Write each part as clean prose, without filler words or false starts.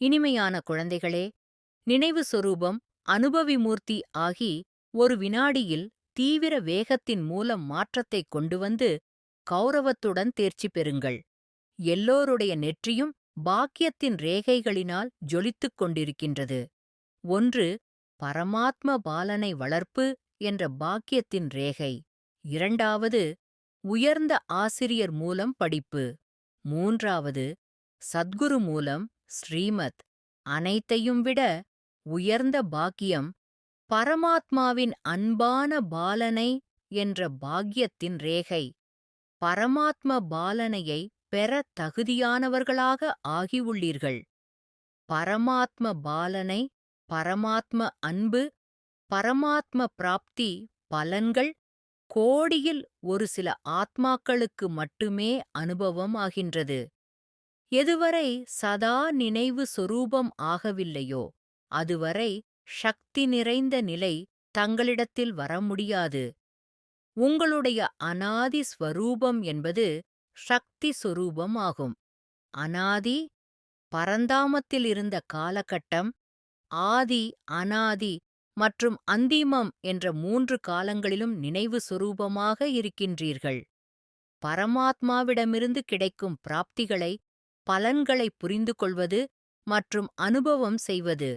இனிமையான குழந்தைகளே, நினைவு சொரூபம், அனுபவிமூர்த்தி ஆகி ஒரு வினாடியில் தீவிர வேகத்தின் மூலம் மாற்றத்தைக் கொண்டு வந்து கௌரவத்துடன் தேர்ச்சி பெறுங்கள். எல்லோருடைய நெற்றியும் பாக்கியத்தின் ரேகைகளினால் ஜொலித்துக் கொண்டிருக்கின்றது. ஒன்று, பரமாத்ம பாலனை வளர்ப்பு என்ற பாக்கியத்தின் ரேகை. இரண்டாவது, உயர்ந்த ஆசிரியர் மூலம் படிப்பு. மூன்றாவது, சத்குரு மூலம் ஸ்ரீமத். அனைத்தையும் விட உயர்ந்த பாக்கியம் பரமாத்மாவின் அன்பான பாலனை என்ற பாக்கியத்தின் ரேகை. பரமாத்ம பாலனையை பெற தகுதியானவர்களாக ஆகியுள்ளீர்கள். பரமாத்ம பாலனை, பரமாத்ம அன்பு, பரமாத்ம பிராப்தி பலன்கள் கோடியில் ஒரு சில ஆத்மாக்களுக்கு மட்டுமே அனுபவம் ஆகின்றது. எதுவரை சதா நினைவு சொரூபம் ஆகவில்லையோ அதுவரை சக்தி நிறைந்த நிலை தங்களிடத்தில் வர முடியாது. உங்களுடைய அனாதி ஸ்வரூபம் என்பது சக்தி சொரூபம் ஆகும். அனாதி, பரந்தாமத்தில் இருந்த காலகட்டம், ஆதி, அனாதி மற்றும் அந்திமம் என்ற மூன்று காலங்களிலும் நினைவு சொரூபமாக இருக்கின்றீர்கள். பரமாத்மாவிடமிருந்து கிடைக்கும் பிராப்திகளை, பலன்களை புரிந்து கொள்வது மற்றும் அனுபவம் செய்வது.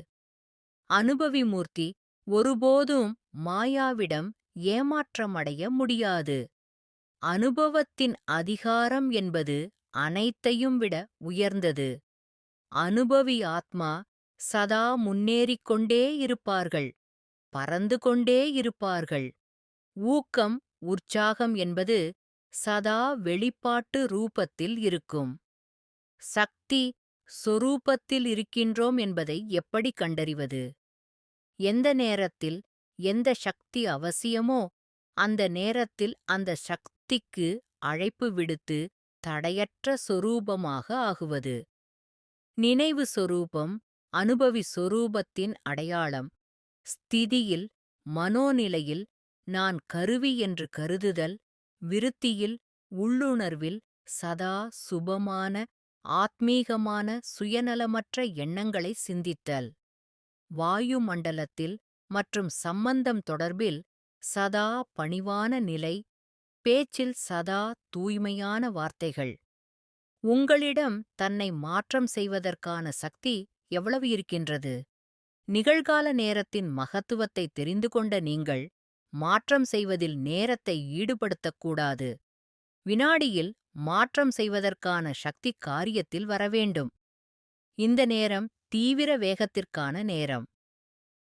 அனுபவிமூர்த்தி ஒருபோதும் மாயாவிடம் ஏமாற்றமடைய முடியாது. அனுபவத்தின் அதிகாரம் என்பது அனைத்தையும் விட உயர்ந்தது. அனுபவி ஆத்மா சதா முன்னேறிக் கொண்டே இருப்பார்கள், பறந்து கொண்டே இருப்பார்கள். ஊக்கம், உற்சாகம் என்பது சதா வெளிப்பாட்டு ரூபத்தில் இருக்கும். சக்தி சொரூபத்தில் இருக்கின்றோம் என்பதை எப்படி கண்டறிவது? எந்த நேரத்தில் எந்த சக்தி அவசியமோ அந்த நேரத்தில் அந்த சக்திக்கு அழைப்பு விடுத்து தடையற்ற சொரூபமாக ஆகுவது. நினைவு சொரூபம் அனுபவி சொரூபத்தின் அடையாளம். ஸ்திதியில், மனோநிலையில் நான் கருவி என்று கருதுதல், விருத்தியில், உள்ளுணர்வில் சதா சுபமான, ஆத்மீகமான சுயநலமற்ற எண்ணங்களை சிந்தித்தல். வாயு மண்டலத்தில் மற்றும் சம்பந்தம் தொடர்பில் சதா பணிவான நிலை, பேச்சில் சதா தூய்மையான வார்த்தைகள். உங்களிடம் தன்னை மாற்றம் செய்வதற்கான சக்தி எவ்வளவு இருக்கின்றது? நிகழ்கால நேரத்தின் மகத்துவத்தை தெரிந்து கொண்ட நீங்கள் மாற்றம் செய்வதில் நேரத்தை ஈடுபடுத்தக்கூடாது. வினாடியில் மாற்றம் செய்வதற்கான சக்தி காரியத்தில் வரவேண்டும். இந்த நேரம் தீவிர வேகத்திற்கான நேரம்.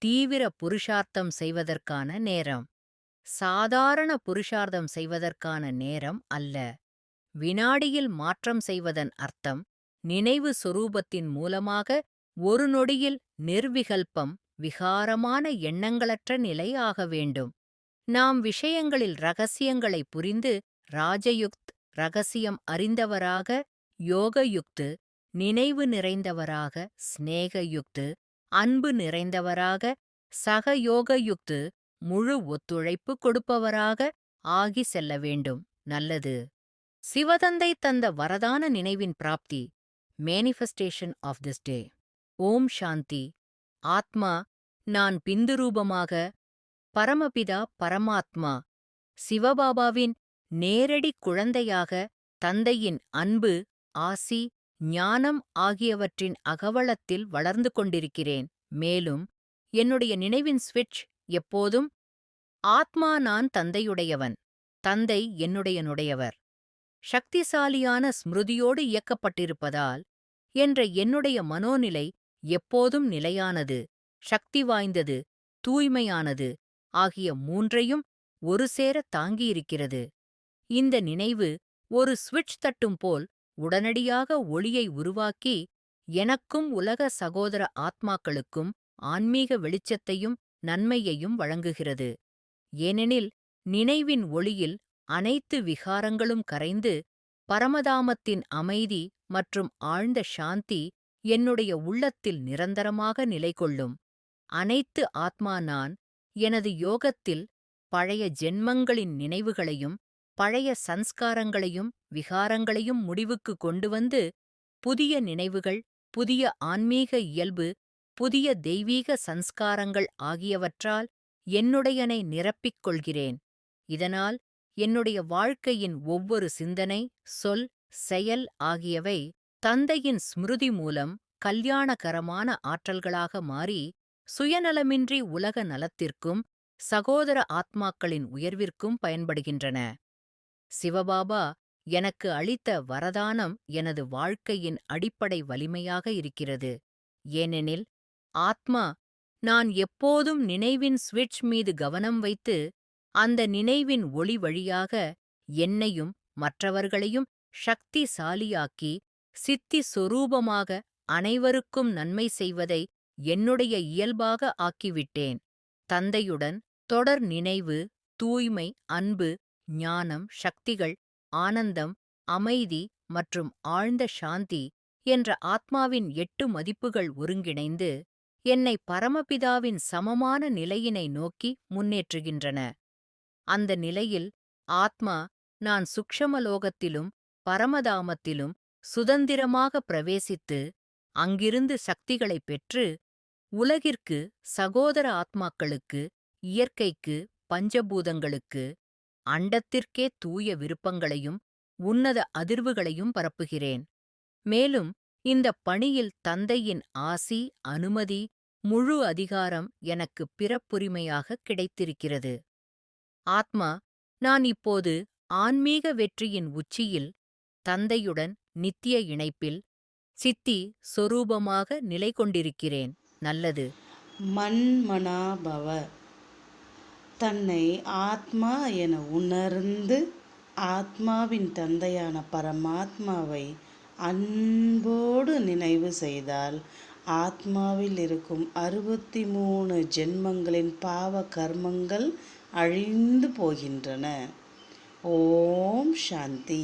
தீவிர புருஷார்த்தம் செய்வதற்கான நேரம். சாதாரண புருஷார்த்தம் செய்வதற்கான நேரம் அல்ல. வினாடியில் மாற்றம் செய்வதன் அர்த்தம் நினைவு சொரூபத்தின் மூலமாக ஒரு நொடியில் நிர்விகல்பம், விகாரமான எண்ணங்களற்ற நிலை ஆக வேண்டும். நாம் விஷயங்களில் ரகசியங்களை புரிந்து ராஜயுக்த், ரகசியம் அறிந்தவராக யோகயுக்து, நினைவு நிறைந்தவராக ஸ்நேகயுக்து, அன்பு நிறைந்தவராக சகயோகயுக்து, முழு ஒத்துழைப்பு கொடுப்பவராக ஆகி செல்ல வேண்டும். நல்லது. சிவதந்தை தந்த வரதான நினைவின் பிராப்தி. Manifestation of this day. ஓம் சாந்தி. ஆத்மா நான் பிந்துரூபமாக, பரமபிதா பரமாத்மா சிவபாபாவின் நேரடி குழந்தையாக தந்தையின் அன்பு, ஆசி, ஞானம் ஆகியவற்றின் அகவளத்தில் வளர்ந்து கொண்டிருக்கிறேன். மேலும் என்னுடைய நினைவின் ஸ்விட்ச் எப்போதும் ஆத்மா நான் தந்தையுடையவன், தந்தை என்னுடையவர். சக்திசாலியான ஸ்மிருதியோடு இயக்கப்பட்டிருப்பதால் என்ற என்னுடைய மனோநிலை எப்போதும் நிலையானது, சக்தி வாய்ந்தது, தூய்மையானது ஆகிய மூன்றையும் ஒரு சேர தாங்கியிருக்கிறது. இந்த நினைவு ஒரு ஸ்விட்ச் தட்டும் போல் உடனடியாக ஒளியை உருவாக்கி எனக்கும் உலக சகோதர ஆத்மாக்களுக்கும் ஆன்மீக வெளிச்சத்தையும் நன்மையையும் வழங்குகிறது. ஏனெனில் நினைவின் ஒளியில் அனைத்து விகாரங்களும் கரைந்து பரமதாமத்தின் அமைதி மற்றும் ஆழ்ந்த சாந்தி என்னுடைய உள்ளத்தில் நிரந்தரமாக நிலை கொள்ளும். அனைத்து ஆத்மா நான் எனது யோகத்தில் பழைய ஜென்மங்களின் நினைவுகளையும் பழைய சன்ஸ்காரங்களையும் விகாரங்களையும் முடிவுக்கு கொண்டு வந்து புதிய நினைவுகள், புதிய ஆன்மீக இயல்பு, புதிய தெய்வீக சன்ஸ்காரங்கள் ஆகியவற்றால் என்னுடையனை நிரப்பிக் கொள்கிறேன். இதனால் என்னுடைய வாழ்க்கையின் ஒவ்வொரு சிந்தனை, சொல், செயல் ஆகியவை தந்தையின் ஸ்மிருதி மூலம் கல்யாணகரமான ஆற்றல்களாக மாறி, சுயநலமின்றி உலக நலத்திற்கும் சகோதர ஆத்மாக்களின் உயர்விற்கும் பயன்படுகின்றன. சிவபாபா எனக்கு அளித்த வரதானம் எனது வாழ்க்கையின் அடிப்படை வலிமையாக இருக்கிறது. ஏனெனில், ஆத்மா நான் எப்போதும் நினைவின் ஸ்விட்ச் மீது கவனம் வைத்து, அந்த நினைவின் ஒளி வழியாக என்னையும் மற்றவர்களையும் சக்திசாலியாக்கி, சித்தி சொரூபமாக அனைவருக்கும் நன்மை செய்வதை என்னுடைய இயல்பாக ஆக்கிவிட்டேன். தந்தையுடன் தொடர் நினைவு, தூய்மை, அன்பு, ஞானம், சக்திகள், ஆனந்தம், அமைதி மற்றும் ஆழ்ந்த சாந்தி என்ற ஆத்மாவின் 8 மதிப்புகள் ஒருங்கிணைந்து என்னை பரமபிதாவின் சமமான நிலையினை நோக்கி முன்னேற்றுகின்றன. அந்த நிலையில் ஆத்மா நான் சுக்ஷமலோகத்திலும் பரமதாமத்திலும் சுதந்திரமாக பிரவேசித்து, அங்கிருந்து சக்திகளைப் பெற்று, உலகிற்கு, சகோதர ஆத்மாக்களுக்கு, இயற்கைக்கு, பஞ்சபூதங்களுக்கு, அண்டத்திற்கே தூய விருப்பங்களையும் உன்னத அதிர்வுகளையும் பரப்புகிறேன். மேலும் இந்தப் பணியில் தந்தையின் ஆசி, அனுமதி, முழு அதிகாரம் எனக்கு பிறப்புரிமையாக கிடைத்திருக்கிறது. ஆத்மா நான் இப்போது ஆன்மீக வெற்றியின் உச்சியில், தந்தையுடன் நித்திய இணைப்பில், சித்தி சொரூபமாக நிலை கொண்டிருக்கிறேன். நல்லது. மன்மனாபவ. தன்னை ஆத்மா என உணர்ந்து ஆத்மாவின் தந்தையான பரமாத்மாவை அன்போடு நினைவு செய்தால் ஆத்மாவில் இருக்கும் 63 ஜென்மங்களின் பாவ கர்மங்கள் அழிந்து போகின்றன. ஓம் சாந்தி.